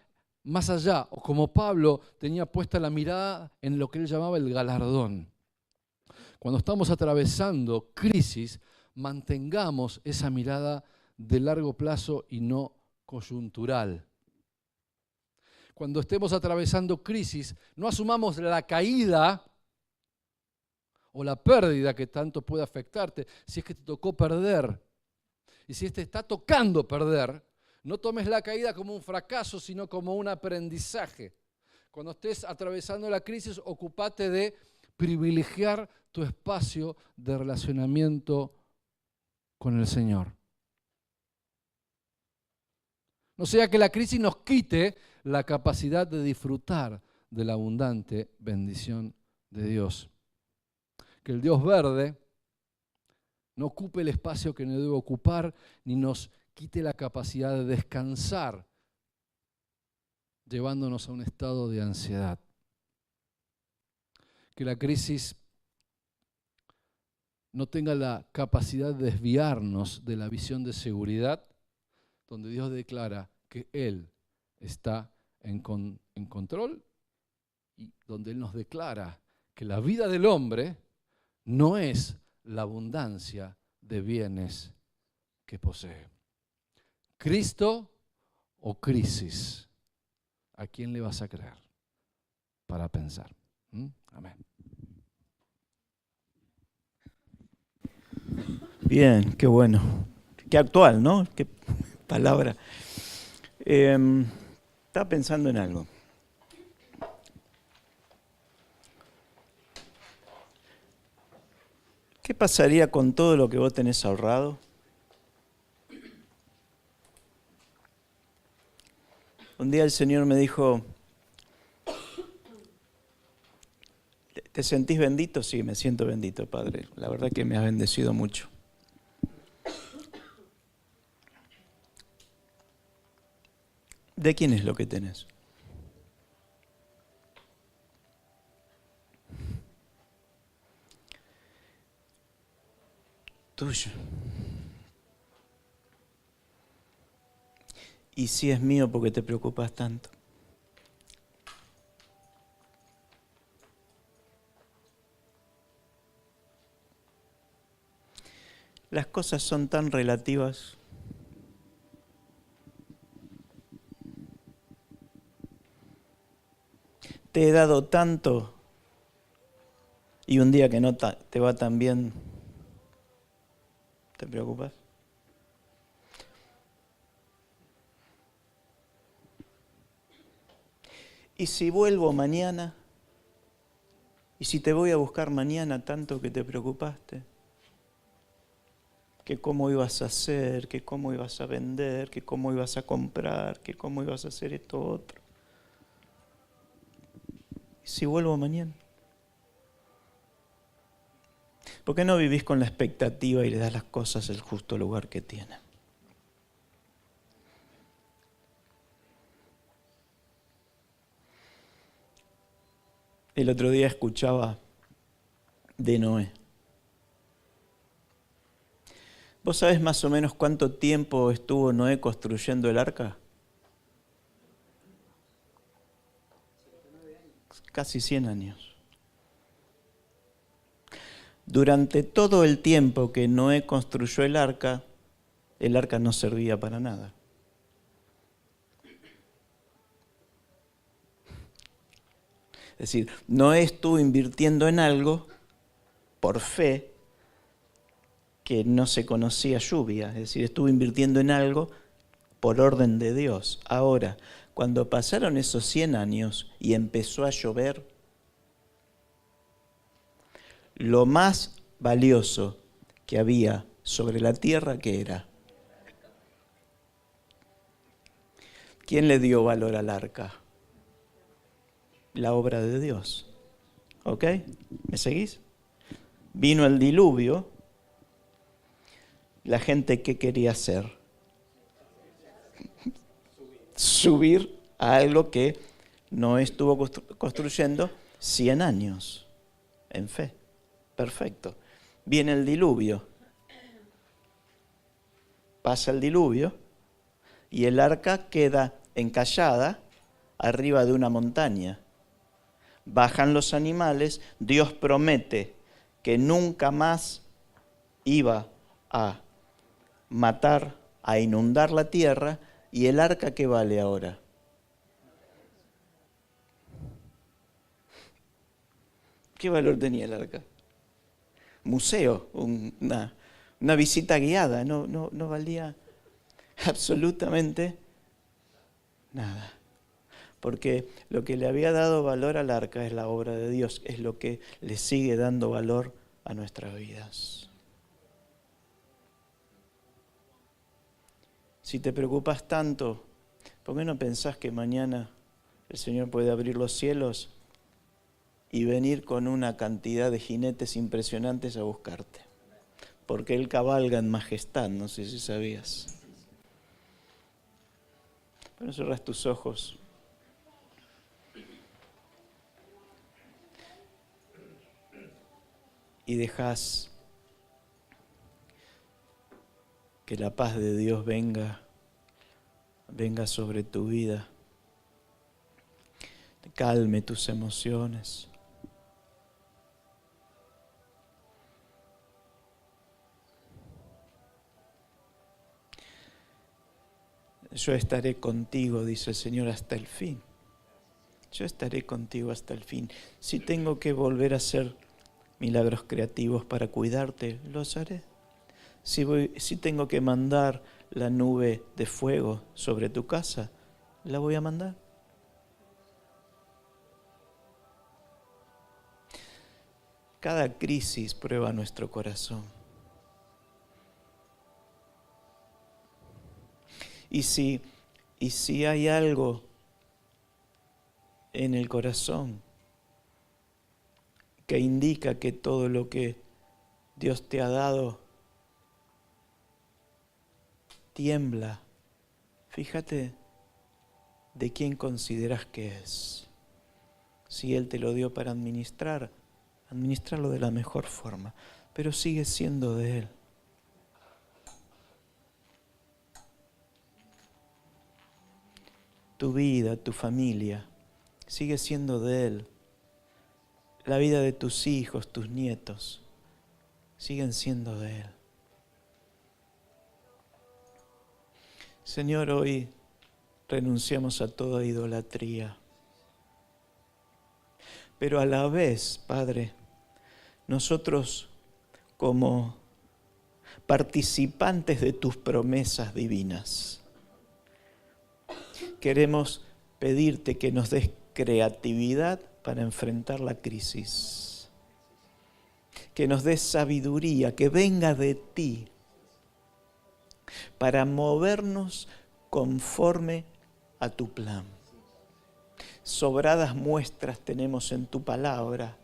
más allá, o como Pablo tenía puesta la mirada en lo que él llamaba el galardón. Cuando estamos atravesando crisis, mantengamos esa mirada de largo plazo y no coyuntural. Cuando estemos atravesando crisis, no asumamos la caída o la pérdida que tanto puede afectarte si es que te tocó perder. Y si te está tocando perder, no tomes la caída como un fracaso, sino como un aprendizaje. Cuando estés atravesando la crisis, ocúpate de privilegiar tu espacio de relacionamiento con el Señor. No sea que la crisis nos quite la capacidad de disfrutar de la abundante bendición de Dios. Que el Dios verde no ocupe el espacio que no debe ocupar, ni nos quite la capacidad de descansar, llevándonos a un estado de ansiedad. Que la crisis no tenga la capacidad de desviarnos de la visión de seguridad, donde Dios declara que Él está en control y donde Él nos declara que la vida del hombre no es la abundancia de bienes que posee. ¿Cristo o crisis? ¿A quién le vas a creer? Para pensar. Amén. Bien, qué bueno. Qué actual, ¿no? Qué palabra. Estaba pensando en algo. ¿Qué pasaría con todo lo que vos tenés ahorrado? Un día el Señor me dijo, ¿te sentís bendito? Sí, me siento bendito, Padre. La verdad que me has bendecido mucho. ¿De quién es lo que tenés? Tuyo. ¿Y si es mío porque te preocupas tanto? Las cosas son tan relativas. Te he dado tanto y un día que no te va tan bien, ¿te preocupas? ¿Y si vuelvo mañana? ¿Y si te voy a buscar mañana tanto que te preocupaste? Que cómo ibas a hacer, que cómo ibas a vender, que cómo ibas a comprar, que cómo ibas a hacer esto otro. ¿Y si vuelvo mañana? ¿Por qué no vivís con la expectativa y le das las cosas el justo lugar que tienen? El otro día escuchaba de Noé. ¿Vos sabés más o menos cuánto tiempo estuvo Noé construyendo el arca? Casi 100 años. Durante todo el tiempo que Noé construyó el arca no servía para nada. Es decir, Noé estuvo invirtiendo en algo por fe que no se conocía lluvia. Es decir, estuvo invirtiendo en algo por orden de Dios. Ahora, cuando pasaron esos 100 años y empezó a llover, lo más valioso que había sobre la tierra, ¿qué era? ¿Quién le dio valor al arca? La obra de Dios. ¿Ok? ¿Me seguís? Vino el diluvio. La gente, ¿qué quería hacer? Subir a algo que no estuvo construyendo 100 años en fe. Perfecto. Viene el diluvio. Pasa el diluvio y el arca queda encallada arriba de una montaña. Bajan los animales, Dios promete que nunca más iba a matar, a inundar la tierra, y el arca, ¿qué vale ahora? ¿Qué valor tenía el arca? Museo, una visita guiada, no valía absolutamente nada. Porque lo que le había dado valor al arca es la obra de Dios, es lo que le sigue dando valor a nuestras vidas. Si te preocupas tanto, ¿por qué no pensás que mañana el Señor puede abrir los cielos y venir con una cantidad de jinetes impresionantes a buscarte? Porque Él cabalga en majestad, no sé si sabías. Pero cerrás tus ojos. Y dejas que la paz de Dios venga sobre tu vida. Calme tus emociones. Yo estaré contigo, dice el Señor, hasta el fin. Yo estaré contigo hasta el fin. Si tengo que volver a hacer milagros creativos para cuidarte, los haré. Si tengo que mandar la nube de fuego sobre tu casa, la voy a mandar. Cada crisis prueba nuestro corazón. Y si hay algo en el corazón que indica que todo lo que Dios te ha dado tiembla, fíjate de quién consideras que es. Si Él te lo dio para administrarlo de la mejor forma, pero sigue siendo de Él. Tu vida, tu familia, sigue siendo de Él. La vida de tus hijos, tus nietos, siguen siendo de Él. Señor, hoy renunciamos a toda idolatría. Pero a la vez, Padre, nosotros como participantes de tus promesas divinas, queremos pedirte que nos des creatividad para enfrentar la crisis, que nos des sabiduría, que venga de ti, para movernos conforme a tu plan. Sobradas muestras tenemos en tu palabra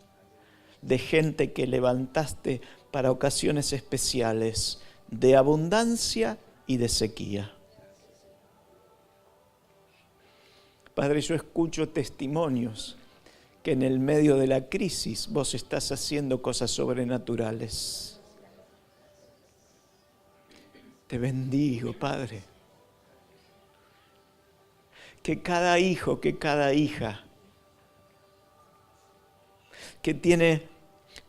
de gente que levantaste para ocasiones especiales, de abundancia y de sequía. Padre, yo escucho testimonios que en el medio de la crisis vos estás haciendo cosas sobrenaturales. Te bendigo, Padre. Que cada hijo, que cada hija que tiene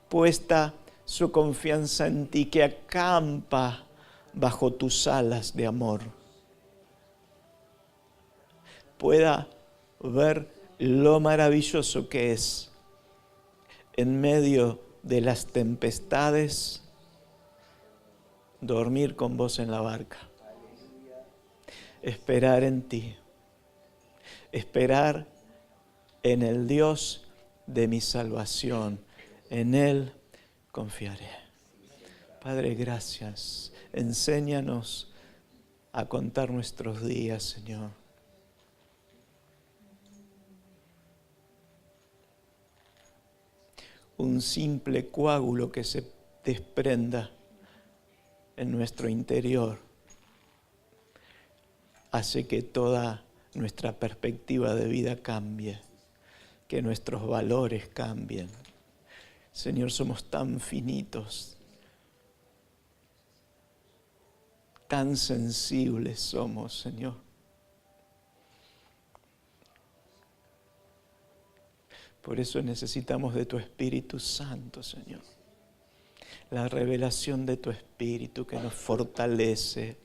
puesta su confianza en ti, que acampa bajo tus alas de amor, pueda ver lo maravilloso que es en medio de las tempestades dormir con vos en la barca, esperar en ti, esperar en el Dios de mi salvación, en Él confiaré. Padre, gracias, enséñanos a contar nuestros días, Señor. Un simple coágulo que se desprenda en nuestro interior hace que toda nuestra perspectiva de vida cambie, que nuestros valores cambien. Señor, somos tan finitos, tan sensibles somos, Señor. Por eso necesitamos de tu Espíritu Santo, Señor. La revelación de tu Espíritu que nos fortalece,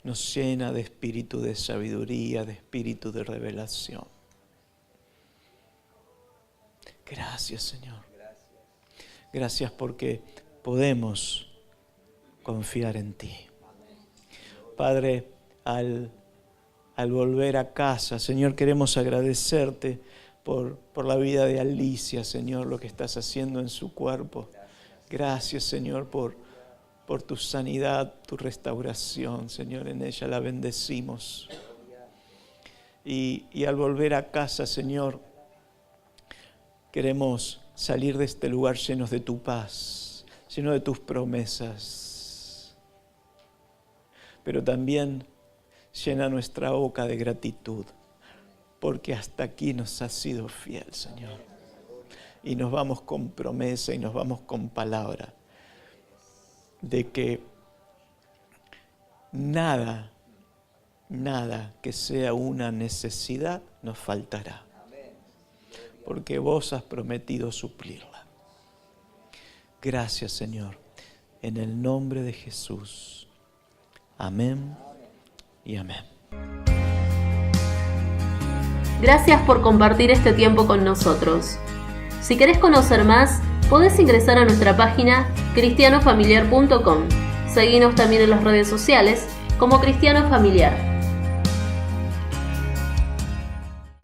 nos llena de espíritu de sabiduría, de espíritu de revelación. Gracias, Señor. Gracias porque podemos confiar en ti. Padre, al al volver a casa. Señor, queremos agradecerte por la vida de Alicia, Señor, lo que estás haciendo en su cuerpo. Gracias, Señor, por tu sanidad, tu restauración, Señor, en ella la bendecimos. Y al volver a casa, Señor, queremos salir de este lugar llenos de tu paz, llenos de tus promesas. Pero también llena nuestra boca de gratitud, porque hasta aquí nos has sido fiel, Señor. Y nos vamos con promesa y nos vamos con palabra de que nada que sea una necesidad nos faltará, porque vos has prometido suplirla. Gracias, Señor, en el nombre de Jesús. Amén y amén. Gracias por compartir este tiempo con nosotros. Si querés conocer más, podés ingresar a nuestra página cristianofamiliar.com. Seguinos también en las redes sociales como Cristiano Familiar.